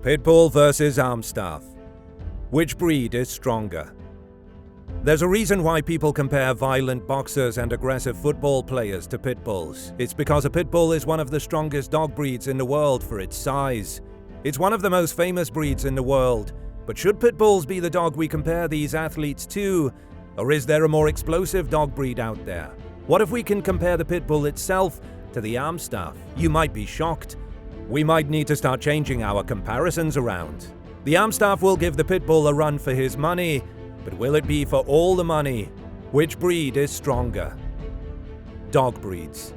Pitbull versus Amstaff. Which breed is stronger? There's a reason why people compare violent boxers and aggressive football players to pit bulls. It's because a pit bull is one of the strongest dog breeds in the world for its size. It's one of the most famous breeds in the world. But should pit bulls be the dog we compare these athletes to? Or is there a more explosive dog breed out there? What if we can compare the pit bull itself to the Amstaff? You might be shocked. We might need to start changing our comparisons around. The Amstaff will give the pit bull a run for his money, but will it be for all the money? Which breed is stronger? Dog breeds.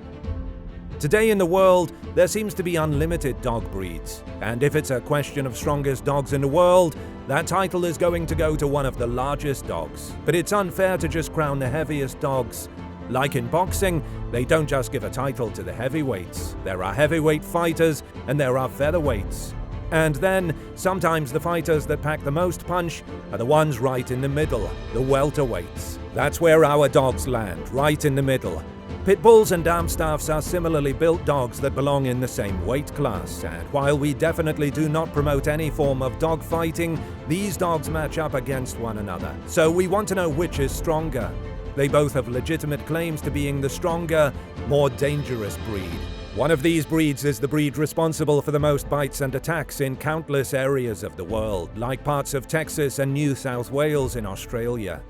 Today in the world, there seems to be unlimited dog breeds. And if it's a question of strongest dogs in the world, that title is going to go to one of the largest dogs. But it's unfair to just crown the heaviest dogs. Like in boxing, they don't just give a title to the heavyweights. There are heavyweight fighters and there are featherweights. And then, sometimes the fighters that pack the most punch are the ones right in the middle, the welterweights. That's where our dogs land, right in the middle. Pit bulls and Amstaffs are similarly built dogs that belong in the same weight class, and while we definitely do not promote any form of dog fighting, these dogs match up against one another. So we want to know which is stronger. They both have legitimate claims to being the stronger, more dangerous breed. One of these breeds is the breed responsible for the most bites and attacks in countless areas of the world, like parts of Texas and New South Wales in Australia.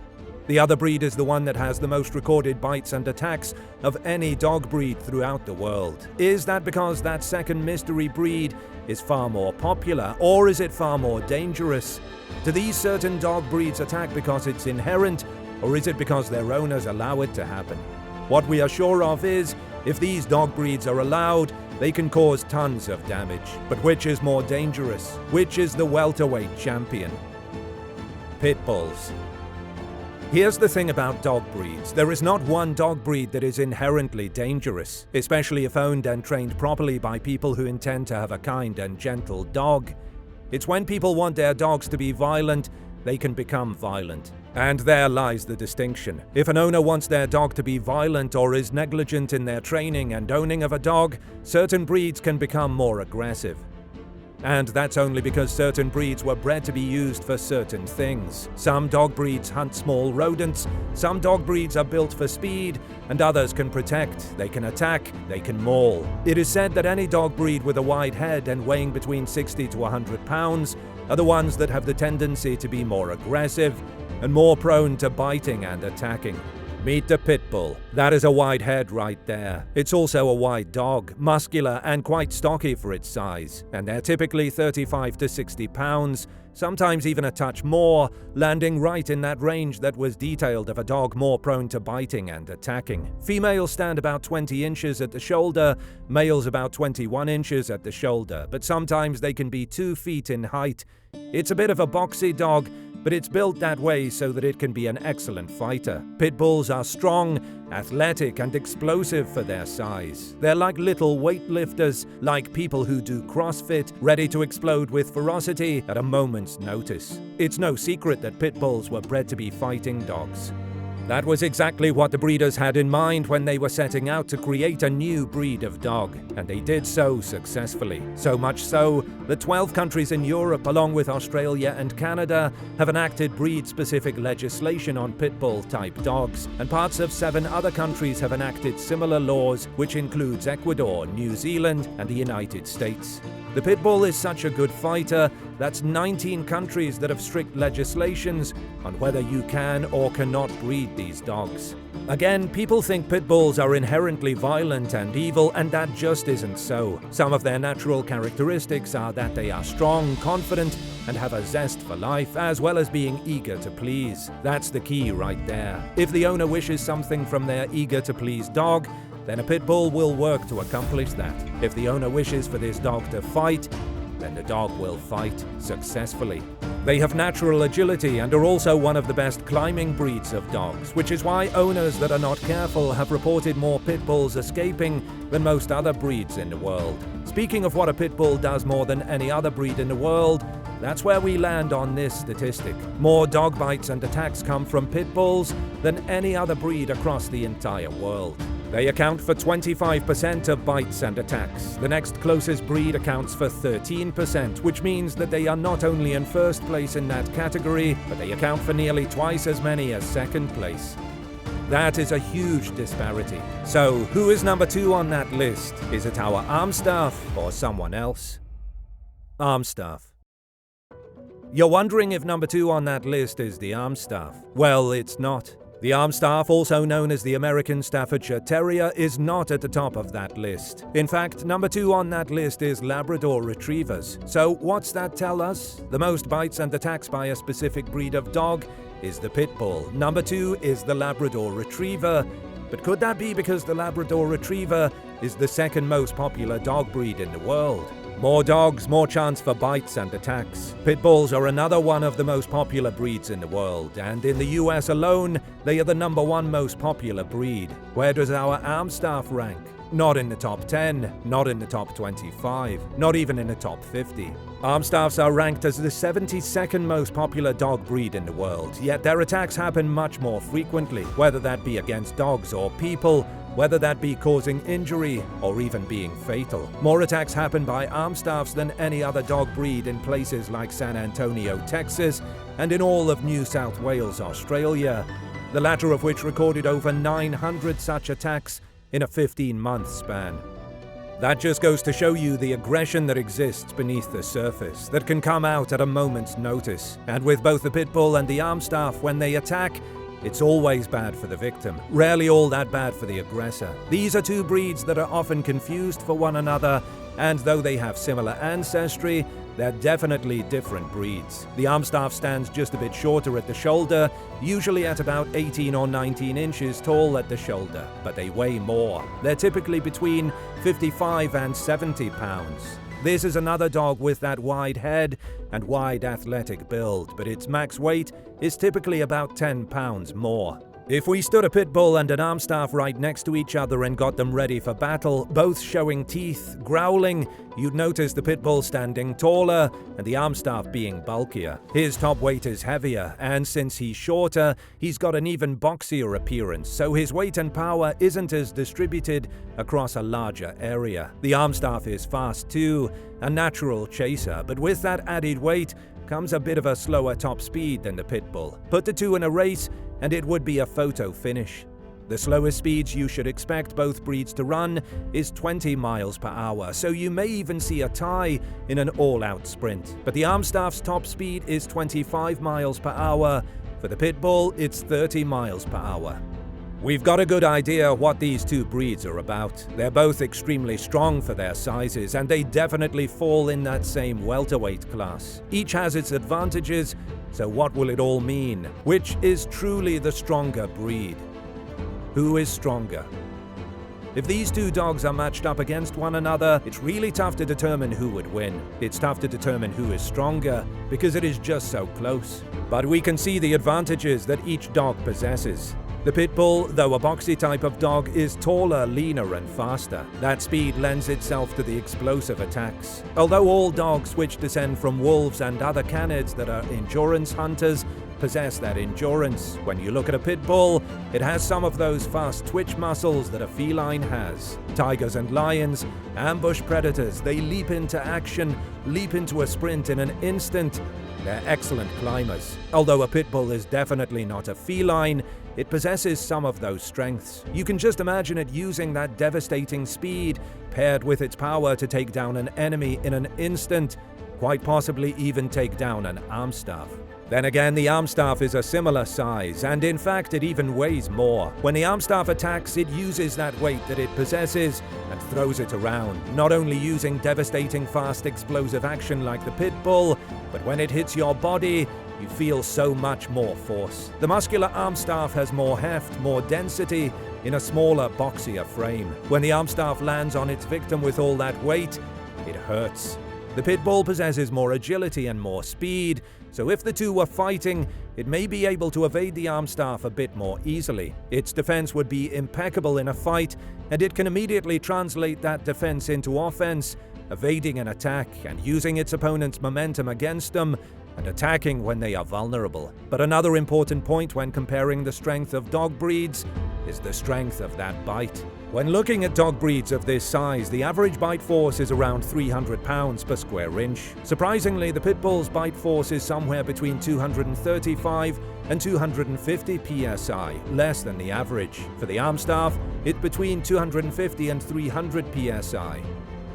The other breed is the one that has the most recorded bites and attacks of any dog breed throughout the world. Is that because that second mystery breed is far more popular, or is it far more dangerous? Do these certain dog breeds attack because it's inherent, or is it because their owners allow it to happen? What we are sure of is, if these dog breeds are allowed, they can cause tons of damage. But which is more dangerous? Which is the welterweight champion? Pit bulls. Here's the thing about dog breeds. There is not one dog breed that is inherently dangerous, especially if owned and trained properly by people who intend to have a kind and gentle dog. It's when people want their dogs to be violent, they can become violent. And there lies the distinction. If an owner wants their dog to be violent or is negligent in their training and owning of a dog, certain breeds can become more aggressive. And that's only because certain breeds were bred to be used for certain things. Some dog breeds hunt small rodents, some dog breeds are built for speed, and others can protect, they can attack, they can maul. It is said that any dog breed with a wide head and weighing between 60 to 100 pounds are the ones that have the tendency to be more aggressive and more prone to biting and attacking. Meet the pit bull. That is a wide head right there. It's also a wide dog, muscular and quite stocky for its size, and they're typically 35 to 60 pounds, sometimes even a touch more, landing right in that range that was detailed of a dog more prone to biting and attacking. Females stand about 20 inches at the shoulder, males about 21 inches at the shoulder, but sometimes they can be 2 feet in height. It's a bit of a boxy dog, but it's built that way so that it can be an excellent fighter. Pit bulls are strong, athletic, and explosive for their size. They're like little weightlifters, like people who do CrossFit, ready to explode with ferocity at a moment's notice. It's no secret that pit bulls were bred to be fighting dogs. That was exactly what the breeders had in mind when they were setting out to create a new breed of dog, and they did so successfully. So much so that 12 countries in Europe, along with Australia and Canada, have enacted breed-specific legislation on pit bull-type dogs, and parts of 7 other countries have enacted similar laws, which includes Ecuador, New Zealand, and the United States. The pit bull is such a good fighter, that's 19 countries that have strict legislations on whether you can or cannot breed these dogs. Again, people think pit bulls are inherently violent and evil, and that just isn't so. Some of their natural characteristics are that they are strong, confident, and have a zest for life, as well as being eager to please. That's the key right there. If the owner wishes something from their eager-to-please dog, then a pit bull will work to accomplish that. If the owner wishes for this dog to fight, then the dog will fight successfully. They have natural agility and are also one of the best climbing breeds of dogs, which is why owners that are not careful have reported more pit bulls escaping than most other breeds in the world. Speaking of what a pit bull does more than any other breed in the world, that's where we land on this statistic. More dog bites and attacks come from pit bulls than any other breed across the entire world. They account for 25% of bites and attacks. The next closest breed accounts for 13%, which means that they are not only in first place in that category, but they account for nearly twice as many as second place. That is a huge disparity. So, who is number 2 on that list? Is it our Amstaff or someone else? Amstaff. You're wondering if number 2 on that list is the Amstaff. Well, it's not. The Amstaff, also known as the American Staffordshire Terrier, is not at the top of that list. In fact, number 2 on that list is Labrador Retrievers. So what's that tell us? The most bites and attacks by a specific breed of dog is the Pitbull. Number 2 is the Labrador Retriever. But could that be because the Labrador Retriever is the second most popular dog breed in the world? More dogs, more chance for bites and attacks. Pitbulls are another one of the most popular breeds in the world, and in the US alone, they are the number 1 most popular breed. Where does our Amstaff rank? Not in the top 10, not in the top 25, not even in the top 50. Amstaffs are ranked as the 72nd most popular dog breed in the world, yet their attacks happen much more frequently, whether that be against dogs or people, whether that be causing injury or even being fatal. More attacks happen by Amstaffs than any other dog breed in places like San Antonio, Texas, and in all of New South Wales, Australia, the latter of which recorded over 900 such attacks in a 15-month span. That just goes to show you the aggression that exists beneath the surface, that can come out at a moment's notice. And with both the Pitbull and the Amstaff, when they attack, it's always bad for the victim, rarely all that bad for the aggressor. These are 2 breeds that are often confused for one another, and though they have similar ancestry, they're definitely different breeds. The Amstaff stands just a bit shorter at the shoulder, usually at about 18 or 19 inches tall at the shoulder, but they weigh more. They're typically between 55 and 70 pounds. This is another dog with that wide head and wide athletic build, but its max weight is typically about 10 pounds more. If we stood a Pitbull and an Amstaff right next to each other and got them ready for battle, both showing teeth, growling, you'd notice the Pitbull standing taller and the Amstaff being bulkier. His top weight is heavier, and since he's shorter, he's got an even boxier appearance, so his weight and power isn't as distributed across a larger area. The Amstaff is fast too, a natural chaser, but with that added weight comes a bit of a slower top speed than the Pitbull. Put the 2 in a race, and it would be a photo finish. The slowest speeds you should expect both breeds to run is 20 miles per hour, so you may even see a tie in an all-out sprint. But the Amstaff's top speed is 25 miles per hour. For the Pitbull, it's 30 miles per hour. We've got a good idea what these 2 breeds are about. They're both extremely strong for their sizes, and they definitely fall in that same welterweight class. Each has its advantages, so what will it all mean? Which is truly the stronger breed? Who is stronger? If these 2 dogs are matched up against one another, it's really tough to determine who would win. It's tough to determine who is stronger, because it is just so close. But we can see the advantages that each dog possesses. The Pitbull, though a boxy type of dog, is taller, leaner and faster. That speed lends itself to the explosive attacks. Although all dogs which descend from wolves and other canids that are endurance hunters possess that endurance, when you look at a Pitbull, it has some of those fast twitch muscles that a feline has. Tigers and lions, ambush predators, they leap into action, leap into a sprint in an instant. They're excellent climbers. Although a Pitbull is definitely not a feline, it possesses some of those strengths. You can just imagine it using that devastating speed, paired with its power to take down an enemy in an instant, quite possibly even take down an Amstaff. Then again, the Amstaff is a similar size, and in fact it even weighs more. When the Amstaff attacks, it uses that weight that it possesses and throws it around, not only using devastating fast explosive action like the Pitbull, but when it hits your body, you feel so much more force. The muscular Amstaff has more heft, more density, in a smaller, boxier frame. When the Amstaff lands on its victim with all that weight, it hurts. The Pitbull possesses more agility and more speed, so if the 2 were fighting, it may be able to evade the Amstaff a bit more easily. Its defense would be impeccable in a fight, and it can immediately translate that defense into offense, evading an attack and using its opponent's momentum against them, and attacking when they are vulnerable. But another important point when comparing the strength of dog breeds is the strength of that bite. When looking at dog breeds of this size, the average bite force is around 300 pounds per square inch. Surprisingly, the Pitbull's bite force is somewhere between 235 and 250 psi, less than the average. For the Amstaff, it's between 250 and 300 psi.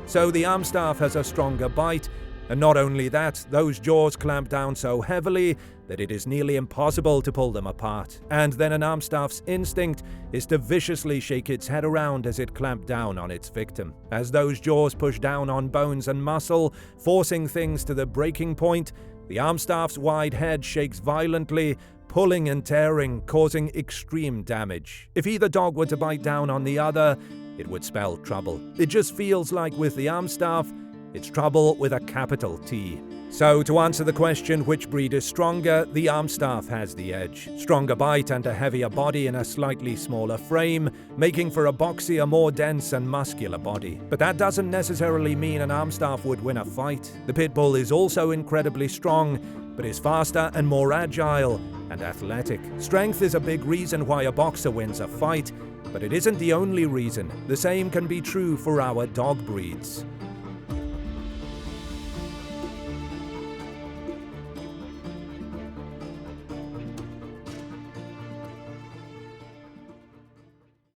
So the Amstaff has a stronger bite, and not only that, those jaws clamp down so heavily that it is nearly impossible to pull them apart. And then an Amstaff's instinct is to viciously shake its head around as it clamped down on its victim. As those jaws push down on bones and muscle, forcing things to the breaking point, the Amstaff's wide head shakes violently, pulling and tearing, causing extreme damage. If either dog were to bite down on the other, it would spell trouble. It just feels like with the Amstaff, it's trouble with a capital T. So to answer the question which breed is stronger, the Amstaff has the edge. Stronger bite and a heavier body in a slightly smaller frame, making for a boxier, more dense and muscular body. But that doesn't necessarily mean an Amstaff would win a fight. The Pitbull is also incredibly strong, but is faster and more agile and athletic. Strength is a big reason why a boxer wins a fight, but it isn't the only reason. The same can be true for our dog breeds.